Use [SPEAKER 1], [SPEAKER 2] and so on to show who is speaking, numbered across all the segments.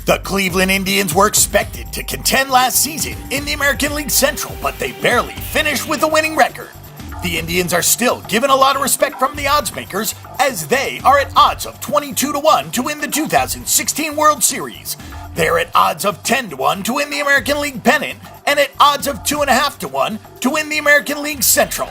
[SPEAKER 1] The Cleveland Indians were expected to contend last season in the American League Central, but they barely finished with a winning record. The Indians are still given a lot of respect from the odds makers, as they are at odds of 22-1 to win the 2016 World Series. They're at odds of 10-1 to win the American League Pennant, and at odds of 2.5-1 to win the American League Central.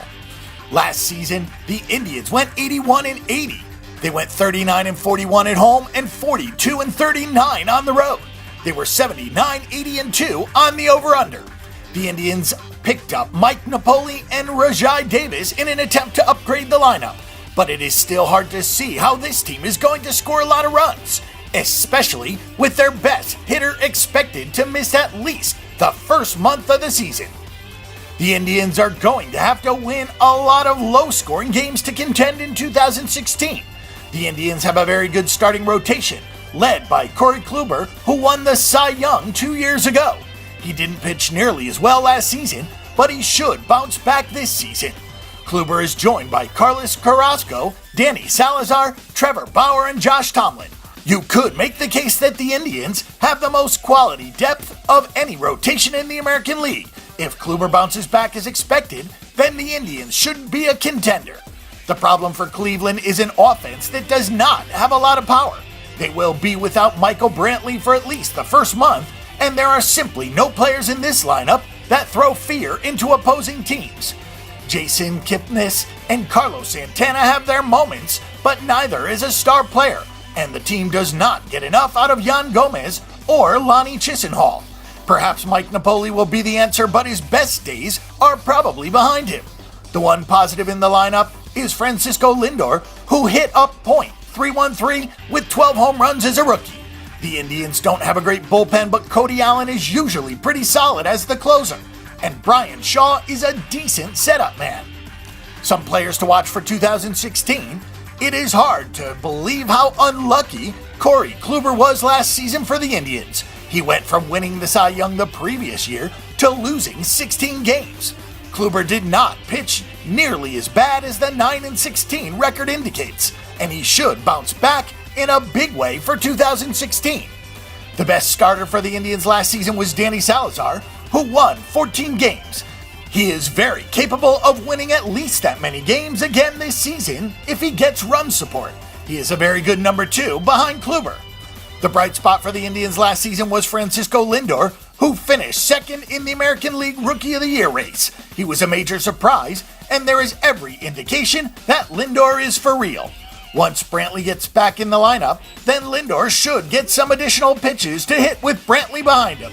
[SPEAKER 1] Last season, the Indians went 81-80. They went 39-41 at home and 42-39 on the road. They were 79-80-2 on the over-under. The Indians picked up Mike Napoli and Rajai Davis in an attempt to upgrade the lineup, but it is still hard to see how this team is going to score a lot of runs, especially with their best hitter expected to miss at least the first month of the season. The Indians are going to have to win a lot of low-scoring games to contend in 2016. The Indians have a very good starting rotation, led by Corey Kluber, who won the Cy Young 2 years ago. He didn't pitch nearly as well last season, but he should bounce back this season. Kluber is joined by Carlos Carrasco, Danny Salazar, Trevor Bauer, and Josh Tomlin. You could make the case that the Indians have the most quality depth of any rotation in the American League. If Kluber bounces back as expected, then the Indians should be a contender. The problem for Cleveland is an offense that does not have a lot of power. They will be without Michael Brantley for at least the first month, and there are simply no players in this lineup that throw fear into opposing teams. Jason Kipnis and Carlos Santana have their moments, but neither is a star player, and the team does not get enough out of Yan Gomez or Lonnie Chisenhall. Perhaps Mike Napoli will be the answer, but his best days are probably behind him. The one positive in the lineup is Francisco Lindor, who hit a .313 with 12 home runs as a rookie. The Indians don't have a great bullpen, but Cody Allen is usually pretty solid as the closer, and Brian Shaw is a decent setup man. Some players to watch for 2016. It is hard to believe how unlucky Corey Kluber was last season for the Indians. He went from winning the Cy Young the previous year to losing 16 games. Kluber did not pitch nearly as bad as the 9-16 record indicates, and he should bounce back in a big way for 2016. The best starter for the Indians last season was Danny Salazar, who won 14 games. He is very capable of winning at least that many games again this season if he gets run support. He is a very good number 2 behind Kluber. The bright spot for the Indians last season was Francisco Lindor, who finished second in the American League Rookie of the Year race. He was a major surprise, and there is every indication that Lindor is for real. Once Brantley gets back in the lineup, then Lindor should get some additional pitches to hit with Brantley behind him.